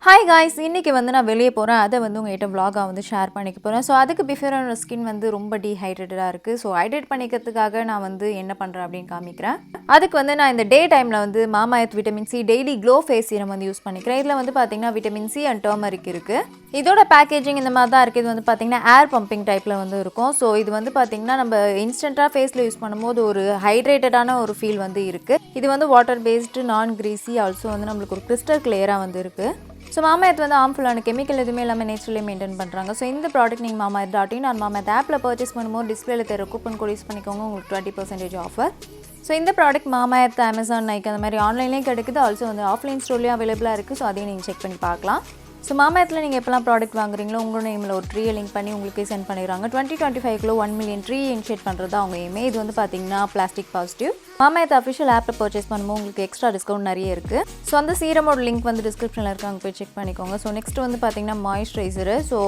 Hi guys, இன்னைக்கு வந்து நான் வெளியே போறேன். அத வந்து உங்ககிட்ட vlog-ஆ வந்து ஷேர் பண்ணிக்க போறேன். சோ அதுக்கு பிஃபோர் என்னோட ஸ்கின் வந்து ரொம்ப டீஹைட்ரேட்டடா இருக்கு. சோ ஹைட்ரேட் பண்ணிக்கிறதுக்காக நான் வந்து என்ன பண்றேன் அப்படினு காமிக்கிறேன். அதுக்கு வந்து நான் இந்த டே டைம்ல வந்து Mamaearth vitamin C daily glow face serum வந்து யூஸ் பண்ணிக்கிறேன். இதுல வந்து பாத்தீங்கன்னா விட்டமின் சி அண்ட் டர்மரிக் இருக்கு. இதோட பேக்கேஜிங் இந்த மாதிரி தான் இருக்கு. இது வந்து பாத்தீங்கன்னா ஏர் பம்பிங் டைப்ல வந்து இருக்கும். சோ இது வந்து பாத்தீங்கன்னா நம்ம இன்ஸ்டன்ட்டா ஃபேஸ்ல யூஸ் பண்ணும்போது ஒரு ஹைட்ரேட்டடான ஒரு ஃபீல் வந்து இருக்கு. இது வந்து வாட்டர் பேஸ்ட் நான் கிரீஸி ஆல்சோ வந்து நமக்கு ஒரு கிறிஸ்டல் கிளியரா வந்து இருக்கு. ஸோ மாமா எர்த் வந்து ஹார்ம்ஃபுல்லான கெமிக்கல் எதுவுமே இல்லாமல் நேச்சுரலி மெயின்டைன் பண்ணுறாங்க. ஸோ இந்த ப்ராடக்ட் நீங்கள் மாமா எர்த்.in ஆர் மாமா எர்த் ஆப்பில் பர்ச்சேஸ் பண்ணும்போது டிஸ்பிளேல தர கூப்பன் கோட் யூஸ் பண்ணிக்கோங்க, உங்களுக்கு 20% ஆஃபர். ஸோ இந்த ப்ராடக்ட் மாமா எர்த், அமேசான், நைக் அந்த மாதிரி ஆன்லைன்லேயும் கிடைக்குது, ஆல்சோ வந்து ஆஃப்லைன் ஸ்டோர்லேயும் அவைலபிளாக இருக்குது. ஸோ அதையும் நீங்கள் செக் பண்ணி பார்க்கலாம். ஸோ மாமா எர்த்தில் நீங்கள் எப்போலாம் ப்ராடக்ட் வாங்குறீங்களோ உங்களோட நேமில் ஒரு ட்ரீயை லிங்க் பண்ணி உங்களுக்கு சென்ட் பண்ணிடுறாங்க. 2025 1 மில்லியன் ட்ரீ இனிஷியேட் பண்ணுறது அவங்க எய்மே. இது வந்து பார்த்தீங்கன்னா பிளாஸ்டிக் பாசிட்டிவ். மாமா எர்த் அஃபிஷியல் ஆப்பில் பர்ச்சேஸ் பண்ணும்போது உங்களுக்கு எக்ஸ்ட்ரா டிஸ்கவுண்ட் நிறைய இருக்குது. ஸோ அந்த சீரமோட லிங்க் வந்து டிஸ்கிரிப்ஷனில் இருக்குது, அங்கே போய் செக் பண்ணிக்கோங்க. ஸோ நெக்ஸ்ட் வந்து பார்த்தீங்கன்னா மாய்ஸ்சரைசரு. ஸோ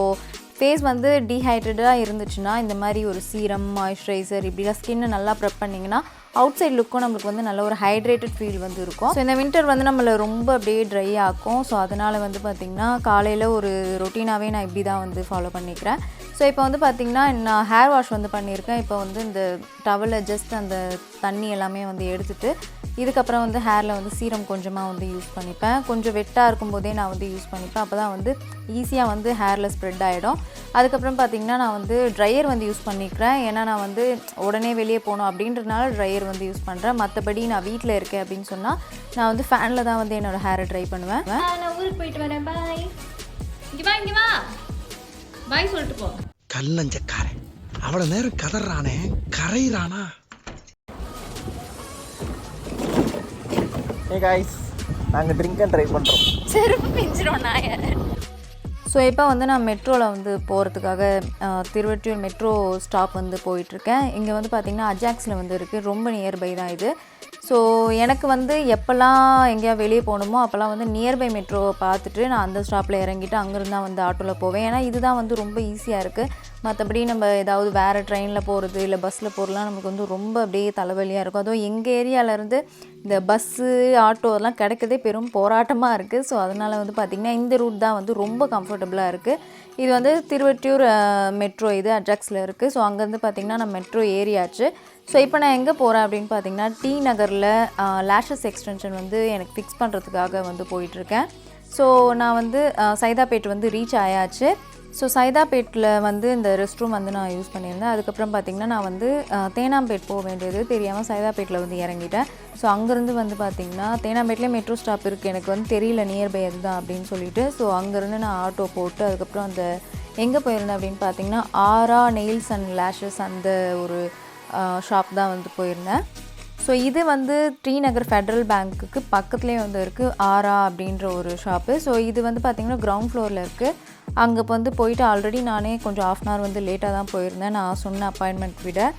ஃபேஸ் வந்து டீஹைட்ரேட்டடாக இருந்துச்சுன்னா இந்த மாதிரி ஒரு சீரம், மாய்ஸ்சரைசர் இப்படிலாம் ஸ்கின்னை நல்லா ப்ரெப் பண்ணிங்கன்னா அவுட் சைட் லுக்கும் நம்மளுக்கு வந்து நல்ல ஒரு ஹைட்ரேட்டட் ஃபீல் வந்து இருக்கும். ஸோ இந்த வின்டர் வந்து நம்மளை ரொம்ப அப்படியே ட்ரை ஆக்கும். ஸோ அதனால் வந்து பார்த்திங்கன்னா காலையில் ஒரு ரொட்டீனாகவே நான் இப்படி தான் வந்து ஃபாலோ பண்ணிக்கிறேன். ஸோ இப்போ வந்து பார்த்திங்கன்னா நான் ஹேர் வாஷ் வந்து பண்ணியிருக்கேன். இப்போ வந்து இந்த டவலை ஜஸ்ட் அந்த தண்ணி எல்லாமே வந்து எடுத்துகிட்டு இதுக்கப்புறம் வந்து ஹேரில் வந்து சீரம் கொஞ்சமாக வந்து யூஸ் பண்ணிப்பேன். கொஞ்சம் வெட்டாக இருக்கும்போதே நான் வந்து யூஸ் பண்ணிப்பேன். அப்போ தான் வந்து ஈஸியாக வந்து ஹேரில் ஸ்ப்ரெட் ஆகிடும். அதுக்கப்புறம் பார்த்திங்கன்னா நான் வந்து ட்ரையர் வந்து யூஸ் பண்ணிக்கிறேன். ஏன்னா நான் வந்து உடனே வெளியே போகணும் அப்படின்றதுனால ட்ரையர் வந்து யூஸ் பண்ணுறேன். மற்றபடி நான் வீட்டில் இருக்கேன் அப்படின்னு சொன்னால் நான் வந்து ஃபேனில் தான் வந்து என்னோடய ஹேரை ட்ரை பண்ணுவேன். நான் ஊருக்கு போயிட்டு வரேன், பாய். இங்கே வா பாய் சொல்லிட்டு போ. கல்லஞ்சக்காரன் அவ்வளோ நேரம் கதறானே, கரையிறானா? Hey guys, நாங்கள் ட்ரிங்க் அண்ட் ட்ரை பண்ணுறோம். செருப்பு பிஞ்சிரும் நாய. ஸோ இப்போ வந்து நான் மெட்ரோவில் வந்து போகிறதுக்காக திருவொற்றியூர் மெட்ரோ ஸ்டாப் வந்து போயிட்டுருக்கேன். இங்கே வந்து பார்த்திங்கன்னா அஜாக்ஸில் வந்து இருக்குது, ரொம்ப நியர்பை தான் இது. ஸோ எனக்கு வந்து எப்போல்லாம் எங்கேயா வெளியே போகணுமோ அப்போல்லாம் வந்து நியர்பை மெட்ரோவை பார்த்துட்டு நான் அந்த ஸ்டாப்பில் இறங்கிட்டு அங்கேருந்து தான் வந்து ஆட்டோவில் போவேன். ஏன்னா இதுதான் வந்து ரொம்ப ஈஸியாக இருக்குது. மற்றபடி நம்ம ஏதாவது வேறு ட்ரெயினில் போகிறது இல்லை பஸ்ஸில் போகிறதுலாம் நமக்கு வந்து ரொம்ப அப்படியே தலைவலியாக இருக்கும். அதுவும் எங்கள் ஏரியாவிலேருந்து இந்த பஸ்ஸு ஆட்டோ அதெல்லாம் கிடைக்கிறதே பெரும் போராட்டமாக இருக்குது. ஸோ அதனால் வந்து பார்த்திங்கன்னா இந்த ரூட் தான் வந்து ரொம்ப கம்ஃபர்டபுளாக இருக்குது. இது வந்து திருவொற்றியூர் மெட்ரோ, இது அஜாக்ஸில் இருக்குது. ஸோ அங்கேருந்து பார்த்திங்கன்னா நான் மெட்ரோ ஏரியாச்சு. ஸோ இப்போ நான் எங்கே போகிறேன் அப்படின்னு பார்த்தீங்கன்னா டி நகரில் லேஷஸ் எக்ஸ்டென்ஷன் வந்து எனக்கு ஃபிக்ஸ் பண்ணுறதுக்காக வந்து போயிட்டுருக்கேன். ஸோ நான் வந்து சைதாப்பேட் வந்து ரீச் ஆயாச்சு. ஸோ சைதாப்பேட்டில் வந்து இந்த ரெஸ்ட் ரூம் வந்து நான் யூஸ் பண்ணியிருந்தேன். அதுக்கப்புறம் பார்த்திங்கன்னா நான் வந்து தேனாம்பேட் போக வேண்டியது தெரியாமல் சைதாப்பேட்டில் வந்து இறங்கிட்டேன். ஸோ அங்கேருந்து வந்து பார்த்திங்கன்னா தேனாம்பேட்லேயே மெட்ரோ ஸ்டாப் இருக்குது, எனக்கு வந்து தெரியல நியர்பை அதுதான் அப்படின்னு சொல்லிட்டு. ஸோ அங்கேருந்து நான் ஆட்டோ போட்டு அதுக்கப்புறம் அந்த எங்கே போயிருந்தேன் அப்படின்னு பார்த்திங்கன்னா ஆரா நெயில்ஸ் அண்ட் லேஷஸ் அந்த ஒரு ஷாப் தான் வந்து போயிருந்தேன். ஸோ இது வந்து டி நகர் ஃபெட்ரல் பேங்க்குக்கு பக்கத்துலேயே வந்து இருக்குது ஆரா அப்படின்ற ஒரு ஷாப்பு. ஸோ இது வந்து பார்த்திங்கன்னா கிரவுண்ட் ஃப்ளோரில் இருக்குது. அங்கே வந்து போயிட்டு ஆல்ரெடி நானே கொஞ்சம் ½ hour வந்து லேட்டாக தான் போயிருந்தேன் நான் சொன்ன அப்பாயின்மெண்ட் விட.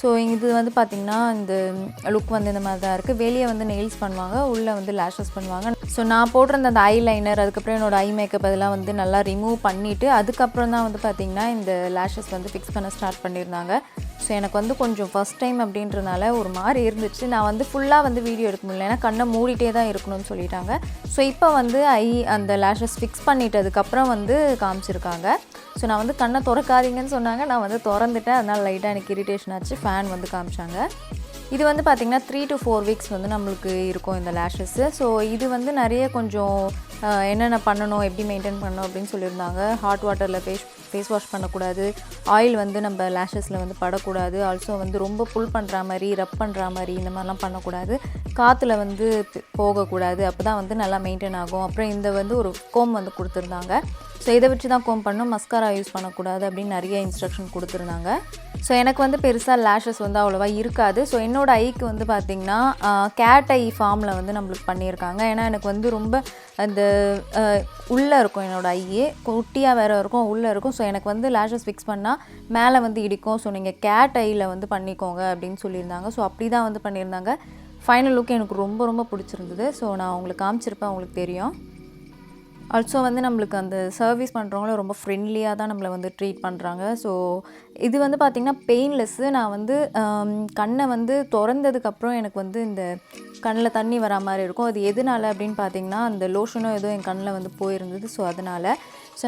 ஸோ இது வந்து பார்த்திங்கன்னா இந்த லுக் வந்து இந்த மாதிரி தான் இருக்குது. வெளியே வந்து நெயில்ஸ் பண்ணுவாங்க, உள்ளே வந்து லேஷஸ் பண்ணுவாங்க. ஸோ நான் போட்டிருந்த அந்த ஐலைனர் அதுக்கப்புறம் என்னோடய ஐ மேக்கப் அதெல்லாம் வந்து நல்லா ரிமூவ் பண்ணிவிட்டு அதுக்கப்புறம் தான் வந்து பார்த்திங்கன்னா இந்த லேஷஸ் வந்து ஃபிக்ஸ் பண்ண ஸ்டார்ட் பண்ணியிருந்தாங்க. ஸோ எனக்கு வந்து கொஞ்சம் ஃபஸ்ட் டைம் அப்படின்றனால ஒரு மாதிரி இருந்துச்சு. நான் வந்து ஃபுல்லாக வந்து வீடியோ எடுக்க முடியல, ஏன்னா கண்ணை மூடிட்டே தான் இருக்கணும்னு சொல்லிட்டாங்க. ஸோ இப்போ வந்து அந்த லேஷஸ் ஃபிக்ஸ் பண்ணிட்டதுக்கப்புறம் வந்து காமிச்சிருக்காங்க. ஸோ நான் வந்து கண்ணை திறக்காதீங்கன்னு சொன்னாங்க, நான் வந்து திறந்துட்டேன். அதனால் லைட்டாக எனக்கு இரிட்டேஷன் ஆச்சு. ஃபேன் வந்து காமிச்சாங்க. இது வந்து பார்த்திங்கன்னா 3 to 4 weeks வந்து நம்மளுக்கு இருக்கும் இந்த லேஷஸ்ஸு. ஸோ இது வந்து நிறைய கொஞ்சம் என்னென்ன பண்ணணும், எப்படி மெயின்டைன் பண்ணணும் அப்படின்னு சொல்லியிருந்தாங்க. ஹாட் வாட்டரில் ஃபேஸ் வாஷ் பண்ணக்கூடாது, ஆயில் வந்து நம்ம லேஷஸில் வந்து படக்கூடாது, ஆல்சோ வந்து ரொம்ப புல் பண்ணுற மாதிரி ரப் பண்ணுற மாதிரி இந்த மாதிரிலாம் பண்ணக்கூடாது, காற்றுல வந்து போகக்கூடாது, அப்போ தான் வந்து நல்லா மெயின்டைன் ஆகும். அப்புறம் இந்த வந்து ஒரு கோம் வந்து கொடுத்துருந்தாங்க. ஸோ இதை வச்சு தான் கோம் பண்ணணும், மஸ்காரா யூஸ் பண்ணக்கூடாது அப்படின்னு நிறைய இன்ஸ்ட்ரக்ஷன் கொடுத்துருந்தாங்க. ஸோ எனக்கு வந்து பெருசாக லேஷஸ் வந்து அவ்வளோவா இருக்காது. ஸோ என்னோடய ஐக்கு வந்து பார்த்திங்கன்னா கேட் ஐ ஃபார்மில் வந்து நம்மளுக்கு பண்ணியிருக்காங்க. ஏன்னா எனக்கு வந்து ரொம்ப அந்த உள்ளே இருக்கும், என்னோடய ஐயே குட்டியாக வேறு இருக்கும், உள்ளே இருக்கும். ஸோ எனக்கு வந்து லேஷஸ் ஃபிக்ஸ் பண்ணால் மேலே வந்து இடிக்கும். ஸோ நீங்கள் கேட் ஐயில் வந்து பண்ணிக்கோங்க அப்படின்னு சொல்லியிருந்தாங்க. ஸோ அப்படி தான் வந்து பண்ணியிருந்தாங்க. ஃபைனல் லுக் எனக்கு ரொம்ப ரொம்ப பிடிச்சிருந்தது. ஸோ நான் உங்களுக்கு காமிச்சிருப்பேன், உங்களுக்கு தெரியும். ஆல்சோ வந்து நம்மளுக்கு அந்த சர்வீஸ் பண்ணுறவங்களும் ரொம்ப ஃப்ரெண்ட்லியாக தான் நம்மளை வந்து ட்ரீட் பண்ணுறாங்க. ஸோ இது வந்து பார்த்திங்கன்னா பெயின்லெஸ்ஸு. நான் வந்து கண்ணை வந்து திறந்ததுக்கப்புறம் எனக்கு வந்து இந்த கண்ணில் தண்ணி வரா மாதிரி இருக்கும். அது எதனால அப்படின்னு பார்த்திங்கன்னா அந்த லோஷனும் ஏதோ என் கண்ணில் வந்து போயிருந்தது. ஸோ அதனால்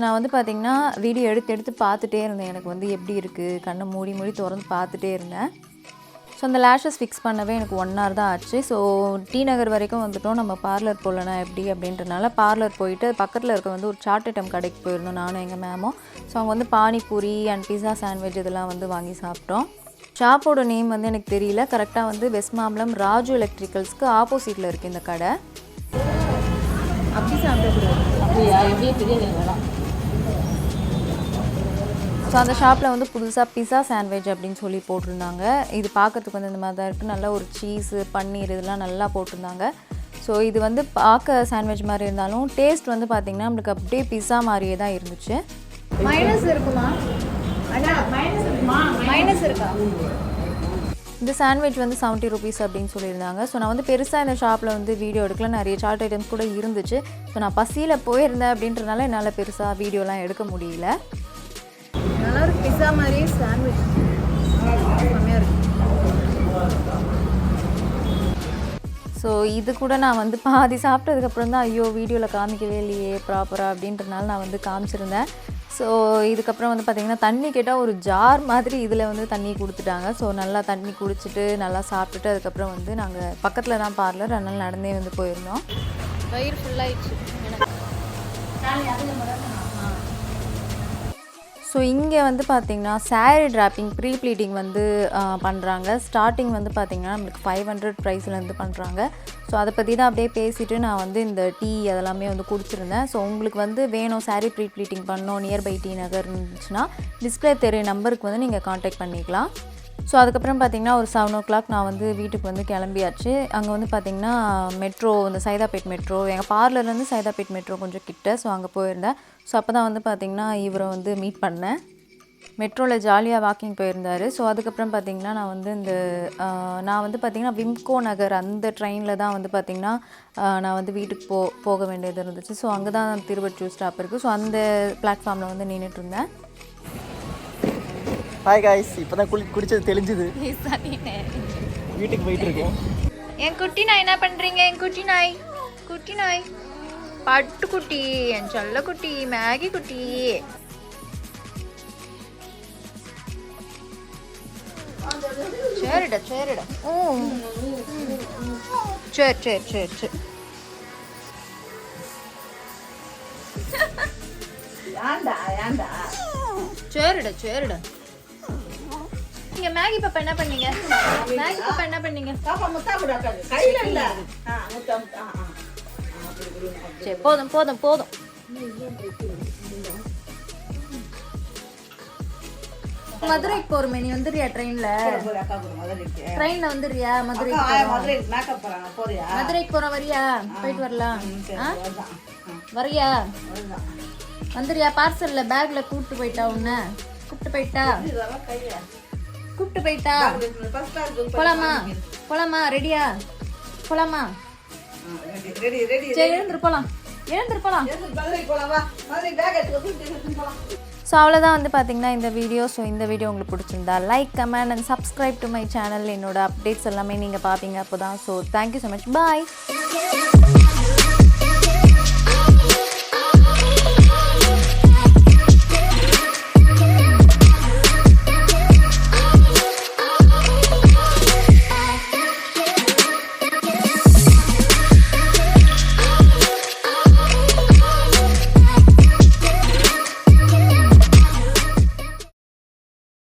நான் வந்து பார்த்திங்கன்னா வீடியோ எடுத்து பார்த்துட்டே இருந்தேன். எனக்கு வந்து எப்படி இருக்குது, கண்ணை மூடி திறந்து பார்த்துட்டே இருந்தேன். ஸோ அந்த லேஷஸ் ஃபிக்ஸ் பண்ணவே எனக்கு 1 hour தான் ஆச்சு. ஸோ டி நகர் வரைக்கும் வந்துட்டோம். நம்ம பார்லர் போகலனா எப்படி அப்படின்றனால பார்லர் போயிட்டு பக்கத்தில் இருக்க வந்து ஒரு சாட் ஐட்டம் கடைக்கு போயிருந்தோம் நானும் எங்கள் மேமும். ஸோ அவங்க வந்து பானிபூரி அண்ட் பிஸா சாண்ட்விச் இதெல்லாம் வந்து வாங்கி சாப்பிட்டோம். ஷாப்போட நேம் வந்து எனக்கு தெரியல. கரெக்டாக வந்து வெஸ்ட் மாம்பலம் ராஜு எலக்ட்ரிக்கல்ஸ்க்கு ஆப்போசிட்டில் இருக்குது இந்த கடை. அப்படி சாப்பிடக்கூடாது. அப்படியா? எப்படியே தெரியாது. ஸோ அந்த ஷாப்பில் வந்து புதுசாக பிஸா சாண்ட்விச் அப்படின்னு சொல்லி போட்டிருந்தாங்க. இது பார்க்கறதுக்கு வந்து இந்த மாதிரி தான் இருக்குது. நல்லா ஒரு சீஸு பன்னீர் இதெல்லாம் நல்லா போட்டிருந்தாங்க. ஸோ இது வந்து பார்க்க சாண்ட்விச் மாதிரி இருந்தாலும் டேஸ்ட் வந்து பார்த்திங்கன்னா நம்மளுக்கு அப்படியே பிஸா மாதிரியே தான் இருந்துச்சு. மைனஸ் இருக்குமா? மைனஸ் இருக்கா? இந்த சாண்ட்விச் வந்து 70 rupees அப்படின்னு சொல்லியிருந்தாங்க. ஸோ நான் வந்து பெருசாக இந்த ஷாப்பில் வந்து வீடியோ எடுக்கல. நிறைய சாட் ஐட்டம்ஸ் கூட இருந்துச்சு. ஸோ நான் பசியில் போயிருந்தேன் அப்படின்றனால என்னால் பெருசாக வீடியோலாம் எடுக்க முடியல. நல்லா இருக்கு. பிஸா மாதிரியே சாண்ட்விச் செம்மையாக இருக்கு. ஸோ இது கூட நான் வந்து பாதி சாப்பிட்டதுக்கப்புறம் தான் ஐயோ வீடியோவில் காமிக்கவே இல்லையே ப்ராப்பராக அப்படின்றனால நான் வந்து காமிச்சிருந்தேன். ஸோ இதுக்கப்புறம் வந்து பார்த்திங்கன்னா தண்ணி கேட்டால் ஒரு ஜார் மாதிரி இதில் வந்து தண்ணி கொடுத்துட்டாங்க. ஸோ நல்லா தண்ணி குடிச்சிட்டு நல்லா சாப்பிட்டுட்டு அதுக்கப்புறம் வந்து நாங்கள் பக்கத்தில் தான் பார்லர், அதனால் நடந்தே வந்து போயிருந்தோம். வயிறு ஃபுல்லாகிடுச்சு. ஸோ இங்கே வந்து பார்த்திங்கன்னா சாரீ ட்ராப்பிங் ப்ரீ ப்ளீட்டிங் வந்து பண்ணுறாங்க. ஸ்டார்டிங் வந்து பார்த்திங்கன்னா நம்மளுக்கு 500 ப்ரைஸ்லேருந்து பண்ணுறாங்க. ஸோ அதை பற்றி தான் அப்படியே பேசிவிட்டு நான் வந்து இந்த டீ அதெல்லாமே வந்து குடிச்சிருந்தேன். ஸோ உங்களுக்கு வந்து வேணும் சாரீ ப்ரீ ப்ளீட்டிங் பண்ணணும் நியர்பை டி நகர் இருந்துச்சுன்னா டிஸ்பிளே தெரிய நம்பருக்கு வந்து நீங்கள் காண்டாக்ட் பண்ணிக்கலாம். ஸோ அதுக்கப்புறம் பார்த்திங்கன்னா ஒரு 7 o'clock நான் வந்து வீட்டுக்கு வந்து கிளம்பியாச்சு. அங்கே வந்து பார்த்திங்கன்னா மெட்ரோ, இந்த சைதாப்பேட் மெட்ரோ, எங்கள் பார்லர்லேருந்து சைதாப்பேட் மெட்ரோ கொஞ்சம் கிட்ட. ஸோ அங்கே போயிருந்தேன். ஸோ அப்போ தான் வந்து பார்த்திங்கன்னா இவரை வந்து மீட் பண்ணேன். மெட்ரோவில் ஜாலியாக வாக்கிங் போயிருந்தார். ஸோ அதுக்கப்புறம் பார்த்திங்கன்னா நான் வந்து பார்த்திங்கன்னா விம்கோ நகர் அந்த ட்ரெயினில் தான் வந்து பார்த்திங்கன்னா நான் வந்து வீட்டுக்கு போக வேண்டியது இருந்துச்சு. ஸோ அங்கே தான் திருவொற்றியூர் ஸ்டாப் இருக்குது. ஸோ அந்த பிளாட்ஃபார்மில் வந்து நின்றுட்டு இருந்தேன். ஹாய் காய்ஸ், இப்போ தான் குடிச்சது தெளிஞ்சுது. வீட்டுக்கு போயிட்டு இருக்கேன். என் குட்டி நாய் என்ன பண்ணுறீங்க? என் குட்டி நாய் பட்டு குட்டி, என் செல்ல குட்டி, மேகி குட்டி. சரிடா சரி. சரிடா. நீங்க மேகி பாப்பா என்ன பண்ணீங்க? சரி போதும். மதுரைக்கு போறோமே, நீ வந்துறியா? ட்ரெயின்ல வந்துறியா? மதுரைக்கு போறோம், வரியா? போயிட்டு வரலாம். வரியா? வந்துறியா? பார்சல்ல பேக்ல கூப்பிட்டு போயிட்டா போலாமா? ரெடியா? போலாமா? சரி, எழுந்துரு போலாம். ஸோ அவ்வளோதான் வந்து பார்த்திங்கன்னா இந்த வீடியோ. ஸோ இந்த வீடியோ உங்களுக்கு பிடிச்சிருந்தா like, comment and subscribe to my channel. என்னோட அப்டேட்ஸ் எல்லாமே நீங்கள் பார்ப்பீங்க அப்போ தான். So thank you so much. பாய்.